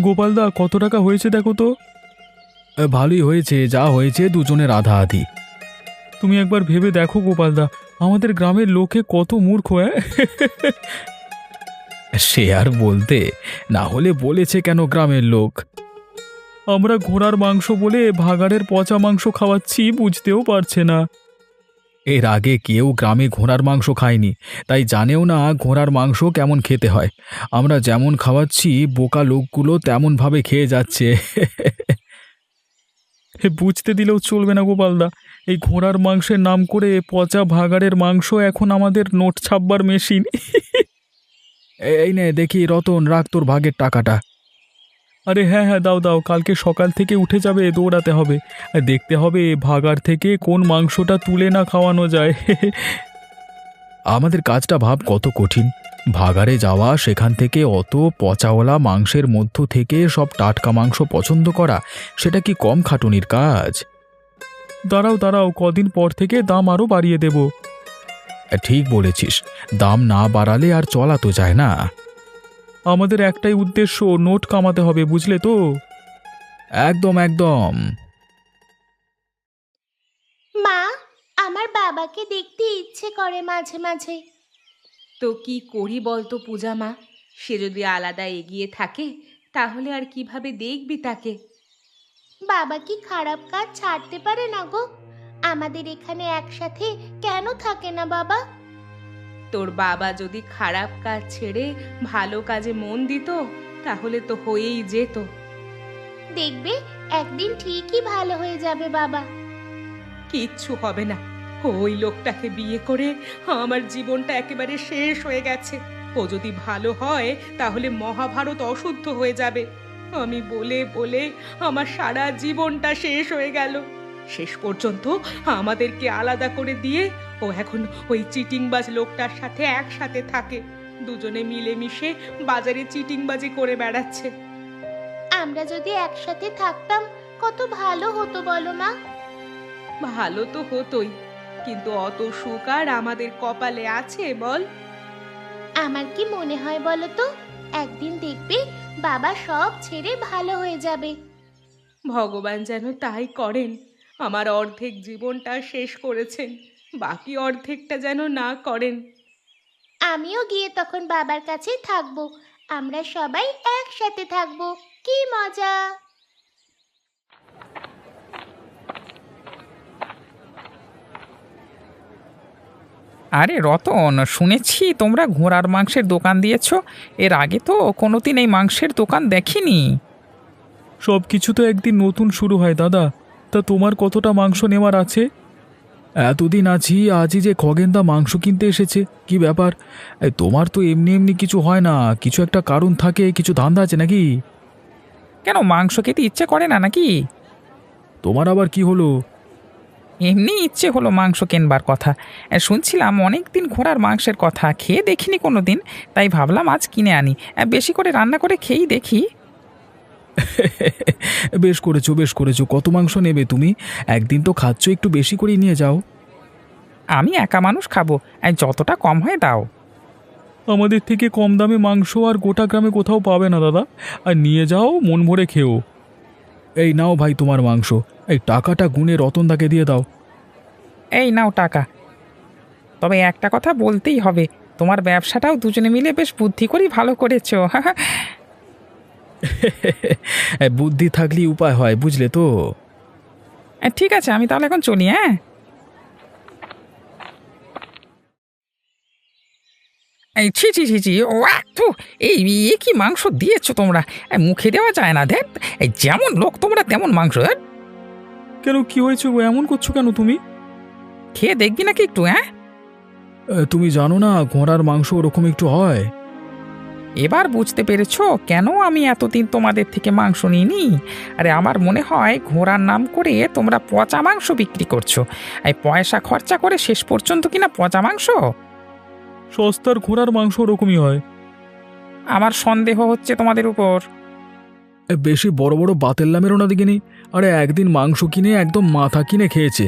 গোপালদা, কত টাকা হয়েছে দেখো তো। ভালোই হয়েছে, যা হয়েছে দুজনের আধা আধি। তুমি একবার ভেবে দেখো গোপালদা, আমাদের গ্রামের লোকে কত মূর্খ। সে আর বলতে, না হলে বলেছে কেন গ্রামের লোক? আমরা ঘোড়ার মাংস বলে ভাগাড়ের পচা মাংস খাওয়াচ্ছি, বুঝতেও পারছে না। এর আগে কেউ গ্রামে ঘোড়ার মাংস খায়নি, তাই জানেও না ঘোড়ার মাংস কেমন খেতে হয়। আমরা যেমন খাওয়াচ্ছি বোকা লোকগুলো তেমনভাবে খেয়ে যাচ্ছে। বুঝতে দিলেও চলবে না গোপালদা, এই ঘোড়ার মাংসের নাম করে পচা ভাগাড়ের মাংস এখন আমাদের নোট ছাপবার মেশিন। এই নে দেখি রতন, রাখ তোর ভাগের টাকাটা। আরে হ্যাঁ হ্যাঁ, দাও দাও, কালকে সকাল থেকে উঠে যাবে, দৌড়াতে হবে। আর দেখতে হবে ভাগাড় থেকে কোন মাংসটা তুলে না খাওয়ানো যায়। আমাদের কাজটা ভাব কত কঠিন। ভাগাড়ে যাওয়া, সেখান থেকে অত পচাওয়ালা মাংসের মধ্য থেকে সব টাটকা মাংস পছন্দ করা, সেটা কি কম খাটুনির কাজ? দাঁড়াও দাঁড়াও, কদিন পর থেকে দাম আরও বাড়িয়ে দেব। ঠিক বলেছিস, দাম না বাড়ালে আর চলা তো যায় না। আমাদের একটাই উদ্দেশ্য, নোট কামাতে হবে, বুঝলে তো? একদম একদম। মা, আমার বাবাকে দেখতে ইচ্ছে করে মাঝে মাঝে। তো কি করি বলতো পূজা মা? সে যদি আলাদা এগিয়ে থাকে তাহলে আর কিভাবে দেখবি তাকে? বাবা কি খারাপ কাজ ছাড়তে পারে না গো? আমাদের এখানে একসাথে কেন থাকে না বাবা? তোর বাবা যদি খারাপ কাজ ছেড়ে ভালো কাজে মন দিত তাহলে তো হয়েই যেত। দেখবে একদিন ঠিকই ভালো হয়ে যাবে বাবা। কিচ্ছু হবে না। ওই লোকটাকে বিয়ে করে আমার জীবনটা একেবারে শেষ হয়ে গেছে। ও যদি ভালো হয় তাহলে মহাভারত অশুদ্ধ হয়ে যাবে। আমি বলে বলে আমার সারা জীবনটা শেষ হয়ে গেল। শেষ পর্যন্ত আমাদেরকে আলাদা করে দিয়ে ও এখন ওই চিটিংবাজ লোকটার সাথে একসাথে থাকে। দুজনে মিলেমিশে বাজারে চিটিংবাজি করে বেড়াচ্ছে। আমরা যদি একসাথে থাকতাম কত ভালো হতো বলো মা। ভালো তো হতোই, কিন্তু অত সুখ আর আমাদের কপালে আছে বল? আমার কি মনে হয় বলো তো, একদিন দেখবে বাবা সব ছেড়ে ভালো হয়ে যাবে। ভগবান যেন তাই করেন। আমার অর্ধেক জীবনটা শেষ করেছেন, বাকি অর্ধেকটা যেন না করেন। আমিও গিয়ে তখন বাবার কাছে থাকবো। আমরা সবাই একসাথে থাকবো, কি মজা। আরে রতন, শুনেছি তোমরা ঘোড়ার মাংসের দোকান দিয়েছো। এর আগে তো কোনোদিন এই মাংসের দোকান দেখিনি। সব কিছু তো একদিন নতুন শুরু হয় দাদা। তা তোমার কতটা মাংস নেওয়ার আছে? এতদিন আছি, আজই যে খগেনদা মাংস কিনতে এসেছে, কি ব্যাপার? তোমার তো এমনি এমনি কিছু হয় না, কিছু একটা কারণ থাকে, কিছু ধান্দা আছে নাকি? কেন, মাংস খেতে ইচ্ছে করে না নাকি? তোমার আবার কি হলো? এমনি ইচ্ছে হলো মাংস কেনবার কথা। শুনছিলাম অনেক দিন ঘোড়ার মাংসের কথা, খেয়ে দেখিনি কোনো দিন, তাই ভাবলাম আজ কিনে আনি, বেশি করে রান্না করে খেয়েই দেখি। বেশ করেছো বেশ করেছো, কত মাংস নেবে তুমি? একদিন তো খাচ্ছ, একটু বেশি করে নিয়ে যাও। আমি একা মানুষ খাবো, যতটা কম হয় দাও। আমাদের থেকে কম দামে মাংস আর গোটা গ্রামে কোথাও পাবে না দাদা। আর নিয়ে যাও, মন ভরে খেও। এই নাও ভাই তোমার মাংস। এই টাকাটা গুনে রতনদাকে দিয়ে দাও। এই নাও টাকা। তবে একটা কথা বলতেই হবে, তোমার ব্যবসাটাও দুজনে মিলে বেশ বুদ্ধি করেই ভালো করেছো। বুদ্ধি থাকলেই উপায় হয়, বুঝলে তো? ঠিক আছে, আমি তাহলে এখন চলি। হ্যাঁ, এই ছি ছি ছি ছি, ও একটু এই এ কি মাংস দিয়েছো তোমরা? মুখে দেওয়া যায় না, দেখ। এই যেমন লোক তোমরা তেমন মাংস। কেন, কি হয়েছে গো? এমন করছো কেন তুমি? খেয়ে দেখবি নাকি একটু? হ্যাঁ, তুমি জানো না ঘোড়ার মাংস ওরকম একটু হয়। এবার বুঝতে পেরেছো কেন আমি এতদিন তোমাদের থেকে মাংস নিইনি? আরে আমার মনে হয় ঘোড়ার নাম করে তোমরা পচা মাংস বিক্রি করছো। এই পয়সা খরচা করে শেষ পর্যন্ত কিনা পচা মাংস। সস্তার ঘোড়ার মাংস ওরকমই হয়। আমার সন্দেহ হচ্ছে তোমাদের উপর। বেশি বড় বড় বাতেল্লা মেরো না দেখিনি। আরে একদিন মাংস কিনে একদম মাথা কিনে খেয়েছে।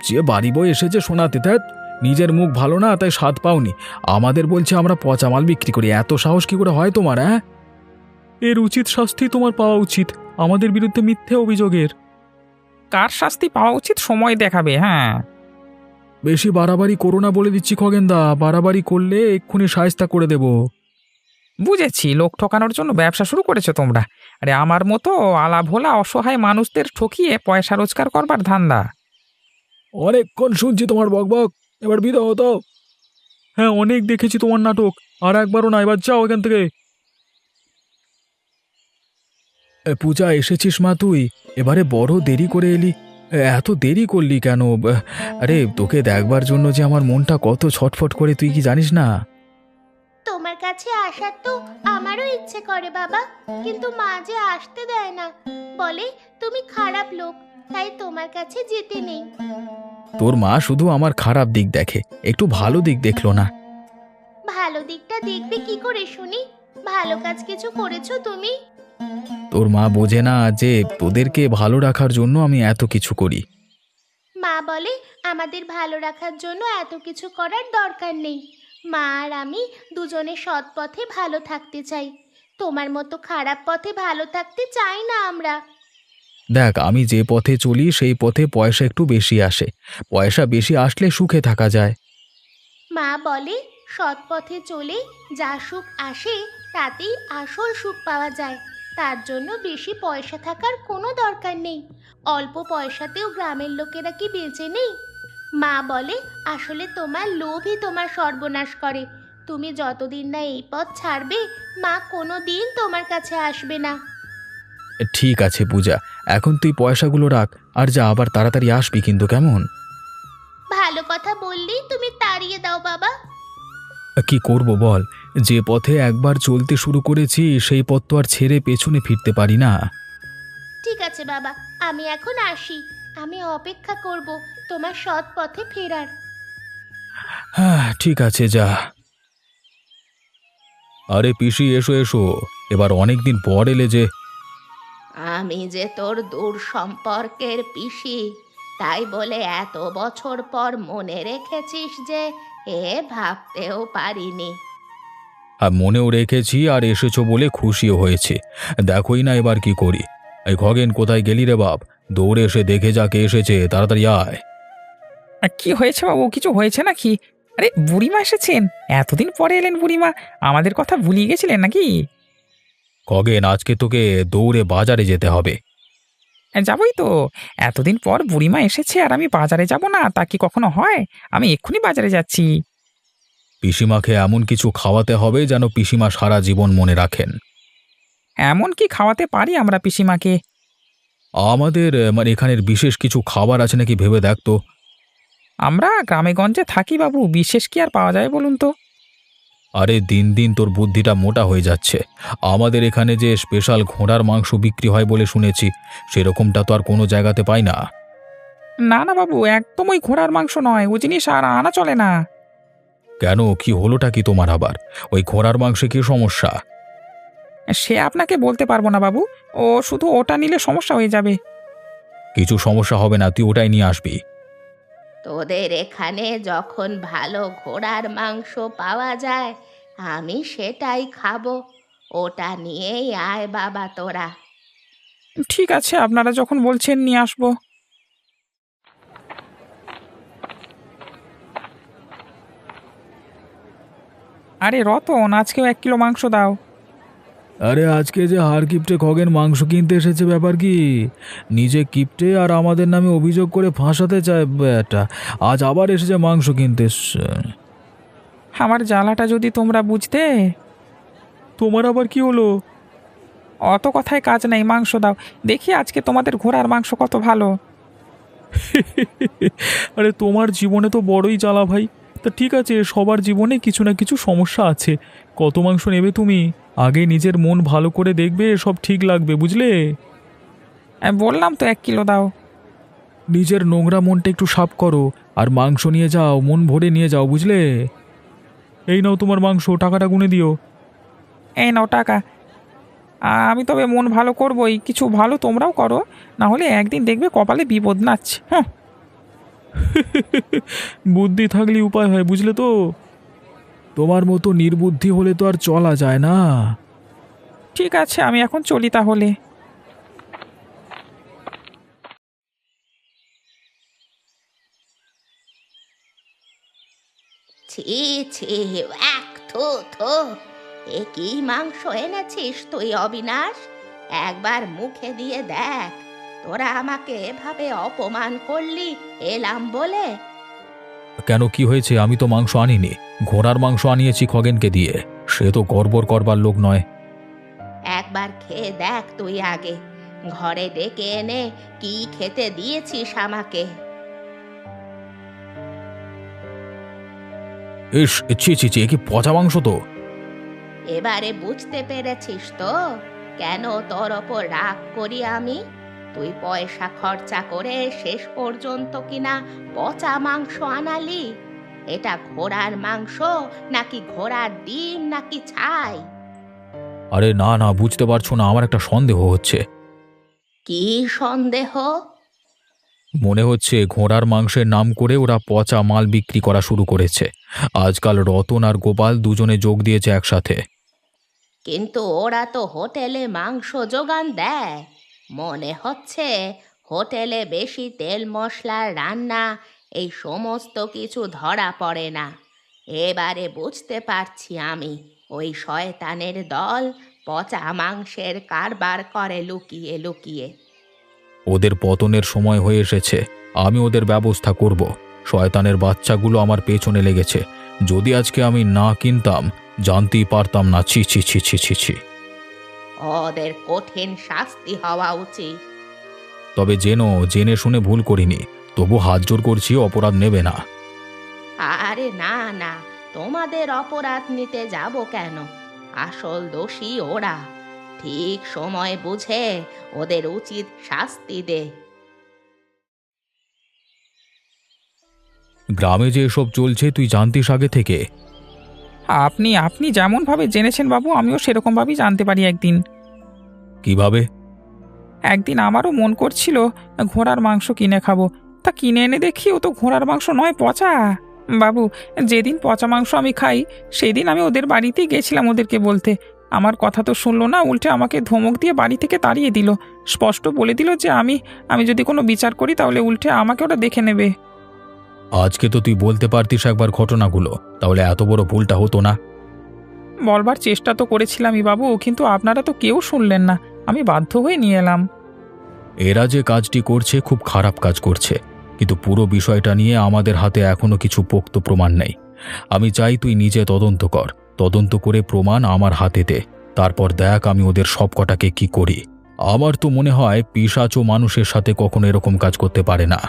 যে বাড়ি বই এসেছে শোনাতে, ধ্যাত, নিজের মুখ ভালো না তাই স্বাদ পাওনি, আমাদের বলছে আমরা পচা মাল বিক্রি করি। এত সাহস কি করে হয় তোমার? হ্যাঁ, এর উচিত শাস্তি তোমার পাওয়া উচিত আমাদের বিরুদ্ধে মিথ্যে অভিযোগের। কার শাস্তি পাওয়া উচিত সময় দেখাবে। হ্যাঁ, বেশি বাড়াবাড়ি করো না বলে দিচ্ছি খগেনদা, বাড়াবাড়ি করলে এক্ষুনি শায়েস্তা করে দেব। বুঝেছি, লোক ঠকানোর জন্য ব্যবসা শুরু করেছো তোমরা। আরে আমার মতো আলাভোলা অসহায় মানুষদের ঠকিয়ে পয়সা রোজগার করবার ধান্দা। অনেকক্ষণ শুনছি তোমার বকবক, এবার বিদায় হতো। হ্যাঁ, অনেক দেখেছি তোমার নাটক, আর একবারও না, এবার যাও এখান থেকে। পূজা, এসেছিস মা তুই? এবারে বড় দেরি করে এলি, এত দেরি করলি কেন? আরে তোকে দেখবার জন্য যে আমার মনটা কত ছটফট করে তুই কি জানিস না? তোমার কাছে আসার তো আমারও ইচ্ছে করে বাবা, কিন্তু মা যে আসতে দেয় না, বলে তুমি খারাপ লোক, তাই তোমার কাছে যেতে নেই। তোর মা শুধু আমার খারাপ দিক দেখে, একটু ভালো দিক দেখলো না। ভালো দিকটা দেখবে কি করে শুনি? ভালো কাজ কিছু করেছো তুমি? তোর মা বোঝে না যে তোদেরকে ভালো রাখার জন্য আমি এত কিছু করি। মা বলে আমাদের ভালো রাখার জন্য এত কিছু করার দরকার নেই। মা আর আমি দুজনে সৎ পথে ভালো থাকতে চাই, তোমার মতো খারাপ পথে ভালো থাকতে চাই না আমরা। দেখ, আমি যে পথে চলি সেই পথে পয়সা একটু বেশি আসে, পয়সা বেশি আসলে সুখে থাকা যায়। মা বলে সৎ পথে চলে যা সুখ আসে তাতেই আসল সুখ পাওয়া যায়, তার জন্য বেশি পয়সা থাকার কোনো দরকার নেই। অল্প পয়সাতেও গ্রামের লোকেরা কি বেঁচে নেই? মা বলে আসলে তোমার লোভই তোমার সর্বনাশ করে, তুমি যতদিন না এই পথ ছাড়বে মা কোনো দিন তোমার কাছে আসবে না। ঠিক আছে পূজা, এখন তুই পয়সাগুলো রাখ, আর যা, আবার তাড়াতাড়ি আসবি কিন্তু, কেমন? ভালো কথা বললেই তুমি তাড়িয়ে দাও বাবা। কি করব বল, যে পথে একবার চলতে শুরু করেছি সেই পথ তো আর ছেড়ে পেছনে ফিরতে পারি না। ঠিক আছে বাবা, আমি এখন আসি, আমি অপেক্ষা করব তোমার সৎ পথে ফেরার। হ্যাঁ ঠিক আছে, যা। আরে পিসি, এসো এসো, এবার অনেকদিন পর এলে যে। আমি যে তোর দূর সম্পর্কের পিসি, তাই বলে এত বছর পর মনে রেখেছিস যে এ ভাবতেও পারিনি। আর মনেও রেখেছি, আর এসেছো বলে খুশিও হয়েছে। দেখোই না এবার কি করি। এই খগেন, কোথায় গেলি রে বাপ? দৌড়ে এসে দেখে যা কে এসেছে, তাড়াতাড়ি আয়। কি হয়েছে বাবু, কিছু হয়েছে নাকি? আরে বুড়িমা এসেছেন, এতদিন পরে এলেন বুড়িমা, আমাদের কথা ভুলিয়ে গেছিলেন নাকি? খগেন, আজকে তোকে দৌড়ে বাজারে যেতে হবে। যাবই তো, এতদিন পর বুড়িমা এসেছে আর আমি বাজারে যাব না, তা কি কখনো হয়? আমি এক্ষুনি বাজারে যাচ্ছি। পিসিমাকে এমন কিছু খাওয়াতে হবে যেন পিসিমা সারা জীবন মনে রাখেন। এমন কি খাওয়াতে পারি আমরা পিসিমাকে? আমাদের মানে এখানের বিশেষ কিছু খাবার আছে নাকি ভেবে দেখ তো। আমরা গ্রামে গঞ্জে থাকি বাবু, বিশেষ কি আর পাওয়া যায় বলুন তো? আরে দিন দিন তোর বুদ্ধিটা মোটা হয়ে যাচ্ছে। আমাদের এখানে যে স্পেশাল ঘোড়ার মাংস বিক্রি হয় বলে শুনেছি, সেরকমটা তো আর কোনো জায়গাতে পাই না। না না বাবু, একদম ওই ঘোড়ার মাংস নয়, ও জিনিস আর আনা চলে না। কেন, কি হলোটা কি তোমার আবার? ওই ঘোড়ার মাংসে কি সমস্যা? সে আপনাকে বলতে পারবো না বাবু, ও শুধু ওটা নিলে সমস্যা হয়ে যাবে। কিছু সমস্যা হবে না, তুই ওটাই নিয়ে আসবি। তোদের এখানে যখন ভালো ঘোড়ার মাংস পাওয়া যায় আমি সেটাই খাবো, ওটা নিয়েই আয় বাবা তোরা। ঠিক আছে, আপনারা যখন বলছেন নিয়ে আসবো। আরে রতন, আজকেও 1 কিলো মাংস দাও। আরে আজকে যে হার কিপটে খগেন মাংস কিনতে এসেছে, ব্যাপার কি? নিজে কিপটে আর আমাদের নামে অভিযোগ করে ফাঁসাতে চায় এটা। আজ আবার এসেছে মাংস কিনতে। আমার জ্বালাটা যদি তোমরা বুঝতে। তোমার আবার কি হলো? অত কথায় কাজ নেই, মাংস দাও, দেখি আজকে তোমাদের ঘোড়ার মাংস কত ভালো। আরে তোমার জীবনে তো বড়ই জ্বালা ভাই। তা ঠিক আছে, সবার জীবনে কিছু না কিছু সমস্যা আছে। কত মাংস নেবে তুমি? আগে নিজের মন ভালো করে দেখবে, সব ঠিক লাগবে, বুঝলে? বললাম তো 1 কিলো দাও। নিজের নোংরা মনটা একটু সাফ করো, আর মাংস নিয়ে যাও, মন ভরে নিয়ে যাও, বুঝলে? এই নাও তোমার মাংস, টাকাটা গুনে দিও। এই নাও টাকা। আমি তবে মন ভালো করবই, কিছু ভালো তোমরাও করো, না হলে একদিন দেখবে কপালে বিপদ নাচ্ছে। হ্যাঁ, বুদ্ধি থাকলে উপায় হয়, বুঝলে তো? তোমার মতো নির্বুদ্ধি হলে তো আর চলা যায় না। ঠিক আছে, আমি এখন চলি তাহলে। ছি ছি, এক থু থু, এ কি মাংস এনেছিস তুই অবিনাশ? একবার মুখে দিয়ে দেখ, তোরা আমাকে এভাবে অপমান করলি এলাম বলে। কেন, কি হয়েছে? আমি তো মাংস আনিনি, ঘোড়ার মাংস আনিয়েছি খগেনকে দিয়ে। সে তো গড়বড় করবার লোক নয়। একবার খেয়ে দেখ তুই আগে, ঘরে ডেকে এনে কি খেতে দিয়েছিস আমাকে। ইস, ছি ছি ছি, এ কি পচা মাংস তো। এবারে বুঝতে পেরেছিস তো কেন তোর ওপর রাগ করি আমি? তুই পয়সা খরচা করে শেষ পর্যন্ত কিনা পচা মাংস আনালি। এটা ঘোড়ার মাংস নাকি ঘোড়ার ডিম নাকি ছাই? আরে না না, বুঝতে পারছো না, আমার একটা সন্দেহ হচ্ছে। কি সন্দেহ? মনে হচ্ছে ঘোড়ার মাংসের নাম করে ওরা পচা মাল বিক্রি করা শুরু করেছে। আজকাল রতন আর গোপাল দুজনে যোগ দিয়েছে একসাথে। কিন্তু ওরা তো হোটেলে মাংস যোগান দেয়। মনে হচ্ছে হোটেলে বেশি তেল মশলার রান্না, এই সমস্ত কিছু ধরা পড়ে না। এবারে বুঝতে পারছি আমি, ওই শয়তানের দল পচা মাংসের কারবার করে লুকিয়ে লুকিয়ে। ওদের পতনের সময় হয়ে এসেছে, আমি ওদের ব্যবস্থা করব। শয়তানের বাচ্চাগুলো আমার পেছনে লেগেছে। যদি আজকে আমি না কিনতাম, জানতেই পারতাম না। ছি ছি ছি ছি ছি ছি। ওদের কঠিন শাস্তি হওয়া উচিত। তবে জেনে শুনে ভুল করিনি, তবু হাত জোর করছি, অপরাধ নেবে না। আরে না না, তোমাদের অপরাধ নিতে যাব কেন? আসল দোষী ওরা। ঠিক সময় বুঝে ওদের উচিত শাস্তি দে। গ্রামে যে এসব চলছে তুই জানতিস আগে থেকে? আপনি আপনি যেমনভাবে জেনেছেন বাবু, আমিও সেরকমভাবেই জানতে পারি একদিন। কিভাবে? একদিন আমারও মন করছিল ঘোড়ার মাংস কিনে খাবো, তা কিনে এনে দেখি ও তো ঘোড়ার মাংস নয়, পচা। বাবু, যেদিন পচা মাংস আমি খাই সেই দিন আমি ওদের বাড়িতেই গেছিলাম ওদেরকে বলতে। আমার কথা তো শুনলো না, উল্টে আমাকে ধমক দিয়ে বাড়ি থেকে তাড়িয়ে দিল। স্পষ্ট বলে দিল যে আমি যদি কোনো বিচার করি তাহলে উল্টে আমাকে ওরা দেখে নেবে। আজকে তো তুই বলতে পারতিস একবার ঘটনাগুলো, তাহলে এত বড় ভুলটা হতো না। বলবার চেষ্টা তো করেছিলামই বাবু, কিন্তু আপনারা তো কেউ শুনলেন না। আমি বাধ্য হয়ে নিয়ে এলাম। এরা যে কাজটি করছে খুব খারাপ কাজ করছে, কিন্তু পুরো বিষয়টা নিয়ে আমাদের হাতে এখনো কিছু পোক্ত প্রমাণ নেই। আমি চাই তুই নিজে তদন্ত কর, তদন্ত করে প্রমাণ আমার হাতে দে, তারপর দেখ আমি ওদের সব কটাকে কি করি। আমার তো মনে হয় পিশাচ ও মানুষের সাথে কখনো এরকম কাজ করতে পারে না।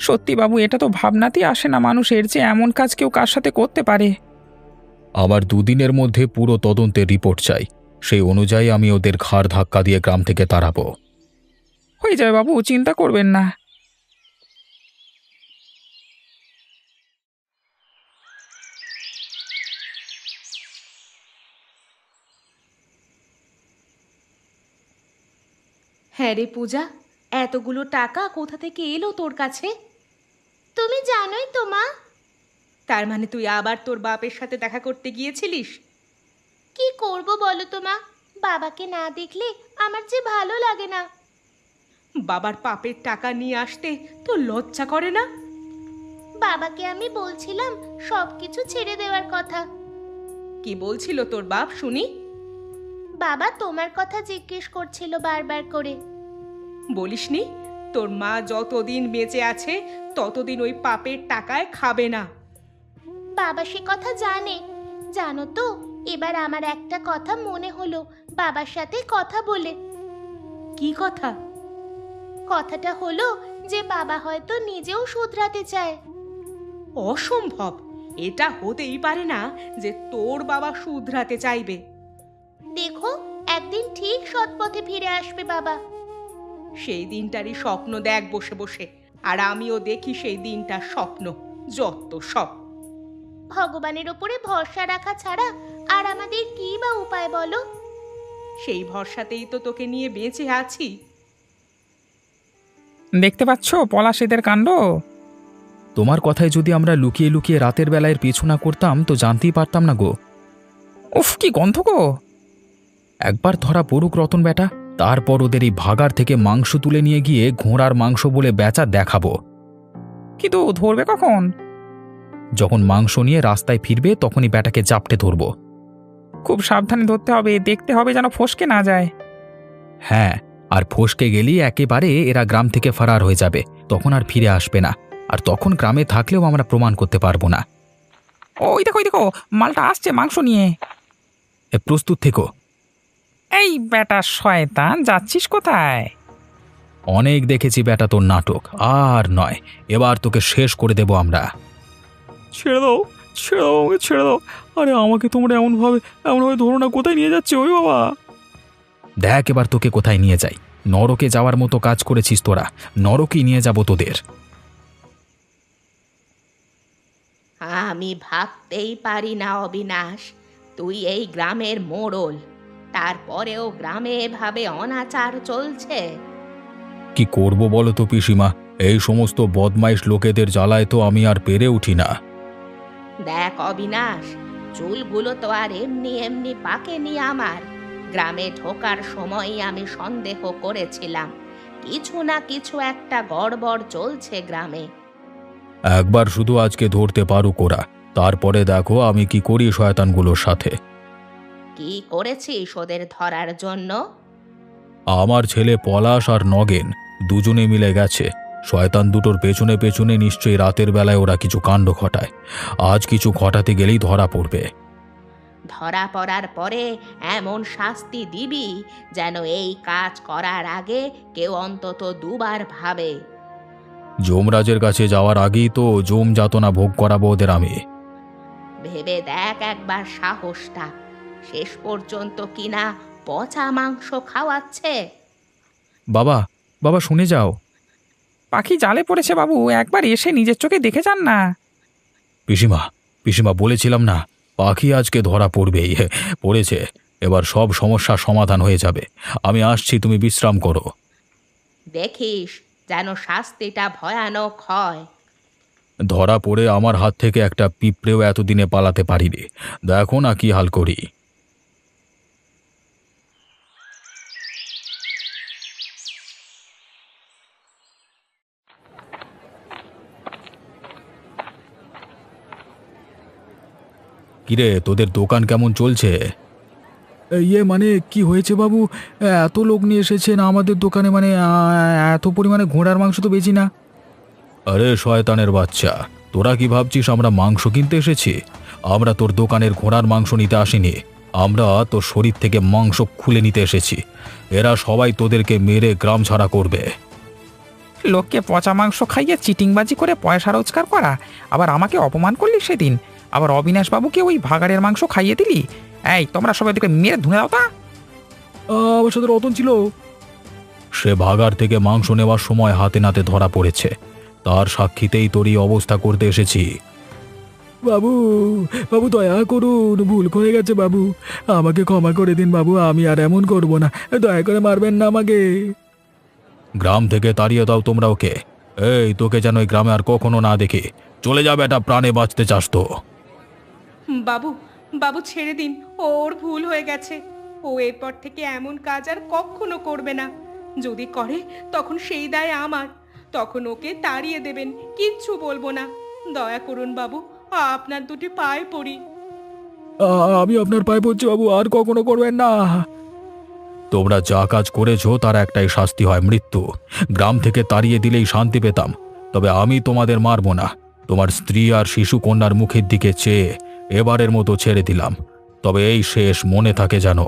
সত্যি বাবু, এটা তো ভাবনাতেই আসে না মানুষের যে এমন কাজ কেউ কার সাথে করতে পারে। আমার দুদিনের মধ্যে পুরো তদন্তের রিপোর্ট চাই, সেই অনুযায়ী আমি ওদের ঘাড় ধাক্কা দিয়ে গ্রাম থেকে তাড়াবো। হয়ে যাবে বাবু, চিন্তা করবেন না। হ্যাঁ রে পূজা, এতগুলো টাকা কোথা থেকে এলো তোর কাছে? তুমি জানোই তো মা। তার মানে তুই আবার তোর বাপের সাথে দেখা করতে গিয়েছিলিস? কি করব বলো তো মা, বাবাকে না দেখলে আমার যে ভালো লাগে না। বাবার পাপের টাকা নিয়ে আসতে তোর লজ্জা করে না? বাবাকে আমি বলছিলাম সব কিছু ছেড়ে দেওয়ার কথা। কি বলছিল তোর বাপ শুনি? বাবা তোমার কথা জিজ্ঞেস করছিল বারবার করে। বলিসনি তোর মা যতদিন বেঁচে আছে ততদিন ওই পাপের টাকায় খাবে না? বাবা সে কথা জানে। জানো তো, এবার আমার একটা কথা মনে হলো বাবার সাথে কথা বলে। কি কথা? কথাটা হলো যে বাবা হয়তো নিজেও শুধরাতে চায়। অসম্ভব, এটা হতেই পারে না যে তোর বাবা শুধরাতে চাইবে। দেখো, একদিন ঠিক সৎ পথে ফিরে আসবে বাবা। সেই দিনটারই স্বপ্ন দেখ বসে বসে, আর আমিও দেখি সেই দিনটার স্বপ্ন। যত সব। ভগবানের ওপরে ভরসা রাখা ছাড়া আর আমাদের কি বা উপায় বলো? সেই ভরসাতেই তো তোকে নিয়ে বেঁচে আছি। দেখতে পাচ্ছ পলাশীদের কাণ্ড? তোমার কথায় যদি আমরা লুকিয়ে লুকিয়ে রাতের বেলায় পিছু না করতাম তো জানতেই পারতাম না গো। উফ, কি গন্ধ গো! একবার ধরা পড়ুক রতন বেটা, তারপর ওদের এই ভাগার থেকে মাংস তুলে নিয়ে গিয়ে ঘোড়ার মাংস বলে বেচা দেখাবো। কিন্তু ধরবে কখন? যখন মাংস নিয়ে রাস্তায় ফিরবে তখনই বেটাকে জাপটে ধরবো। খুব সাবধানে ধরতে হবে, দেখতে হবে যেন ফসকে না যায়। হ্যাঁ, আর ফসকে গেলেই একেবারে এরা গ্রাম থেকে ফারার হয়ে যাবে, তখন আর ফিরে আসবে না। আর তখন গ্রামে থাকলেও আমরা প্রমাণ করতে পারবো না। ওই দেখো, ওই দেখো, মালটা আসছে মাংস নিয়ে। প্রস্তুত থেকো। এই বেটা শয়তান, যাচ্ছিস কোথায়? অনেক দেখেছি বেটা তোর নাটক, আর নয়, এবার তোকে শেষ করে দেব আমরা। ছেড়ে দাও, ছেড়ে দাও, আমাকে ছেড়ে দাও। আরে আমাকে তোমরা এমনভাবে ধরো না, কোথায় নিয়ে যাচ্ছে ওই বাবা? দেখ এবার তোকে কোথায় নিয়ে যাই। নরকে যাওয়ার মতো কাজ করেছিস তোরা, নরকেই নিয়ে যাব তোদের। আমি ভাবতেই পারি না অবিনাশ, তুই এই গ্রামের মোড়ল, তারপরেও গ্রামে এভাবে অনাচার চলছে। কি করব বলো তো পিসিমা, এই সমস্ত বদমাইশ লোকেদের জ্বালায় তো আমি আর পেরে উঠি না। দেখ অবিনাশ, চুলগুলো তো আর এমনি এমনি পাকেনি আমার। গ্রামে ঢোকার সময়ই আমি সন্দেহ করেছিলাম কিছু না কিছু একটা গড়বড় চলছে গ্রামে। একবার শুধু আজকে ধরতে পারুক ওরা, তারপরে দেখো আমি কি করি শয়তানগুলোর সাথে। কি করেছিস ওদের ধরার জন্য? আমার ছেলে পলাশ আর নগেন দুজনে মিলে গেছে। শয়তান দুটোর পেছনে পেছনে নিশ্চয়ই রাতের বেলায় ওরা কিছু কাণ্ড ঘটায়। আজ কিছু ঘটাতে গেলেই ধরা পড়বে। ধরা পড়ার পরে এমন শাস্তি দিবি যেন এই কাজ করার আগে কেউ অন্তত দুবার ভাবে। যমরাজের কাছে যাওয়ার আগেই তো যম যাতনা ভোগ করাবো ওদের আমি। ভেবে দেখ একবার সাহসটা, শেষ পর্যন্ত কিনা পচা মাংস খাওয়াচ্ছে। বাবা, বাবা শুনে যাও। পাখি জালে পড়েছে বাবু, একবার এসে নিজের চোখে দেখে যান না। পিসিমা, পিসিমা বলেছিলাম না, পাখি আজকে ধরা পড়বেই। পড়েছে, এবার সব সমস্যার সমাধান হয়ে যাবে। আমি আসছি, তুমি বিশ্রাম করো। দেখিস যেন শাস্তিটা ভয়ানক হয়। ধরা পড়ে আমার হাত থেকে একটা পিঁপড়েও এতদিনে পালাতে পারিনি, দেখো না কি হাল করি। কিরে, তোদের দোকান কেমন চলছে? মানে কি হয়েছে বাবু, এত লোক নিয়ে এসেছেন আমাদের দোকানে, মানে এত পরিমাণে ঘোড়ার মাংস তো বেচি না। আরে শয়তানের বাচ্চা, তোরা কি ভাবছিস আমরা মাংস কিনতে এসেছি? আমরা তোর দোকানের ঘোড়ার মাংস নিতে আসিনি, আমরা তোর শরীর থেকে মাংস খুলে নিতে এসেছি। এরা সবাই তোদেরকে মেরে গ্রাম ছাড়া করবে। লোককে পচা মাংস খাইয়ে চিটিংবাজি করে পয়সা রোজগার করা, আবার আমাকে অপমান করলি সেদিন, আবার অবিনাশ বাবুকে ওই ভাগাড়ের মাংস খাইয়ে দিলি। এই তোমরা সবাই দেখে মেরে ধুনে দাও তা। আমার সাথে রতন ছিল, সে ভাগাড় থেকে মাংস নেওয়ার সময় হাতে নাতে ধরা পড়েছে, তার সাক্ষীতেই তোর এই অবস্থা করতে এসেছি। বাবু, বাবু দয়া করুন, ভুল করে গেছে বাবু, আমাকে ক্ষমা করে দিন বাবু, আমি আর এমন করব না, দয়া করে মারবেন না আমাকে। গ্রাম থেকে তাড়িয়ে দাও তোমরা ওকে। এই তোকে যেন এই গ্রামে আর কখনো না দেখি। চলে যাবে, এটা প্রাণে বাঁচতে চাস তো? বাবু, বাবু ছেড়ে দিন, ওর ভুল হয়ে গেছে। ও এরপর থেকে এমন কাজ আর কখনো করবে না। যদি করে তখন সেই দায় আমার, তখন ওকে তাড়িয়ে দেবেন, কিচ্ছু বলবো না। দয়া করুন বাবু, আপনার দুটি পায়ে পড়ি। আমি আপনার পায়ে পড়ছি বাবু, আর কখনো করবেন না। তোমরা যা কাজ করেছো তার একটাই শাস্তি হয়, মৃত্যু। গ্রাম থেকে তাড়িয়ে দিলেই শান্তি পেতাম, তবে আমি তোমাদের মারব না। তোমার স্ত্রী আর শিশু কন্যার মুখের দিকে চেয়ে এবারের মতো ছেড়ে দিলাম, তবে এই শেষ, মনে থাকে যেন।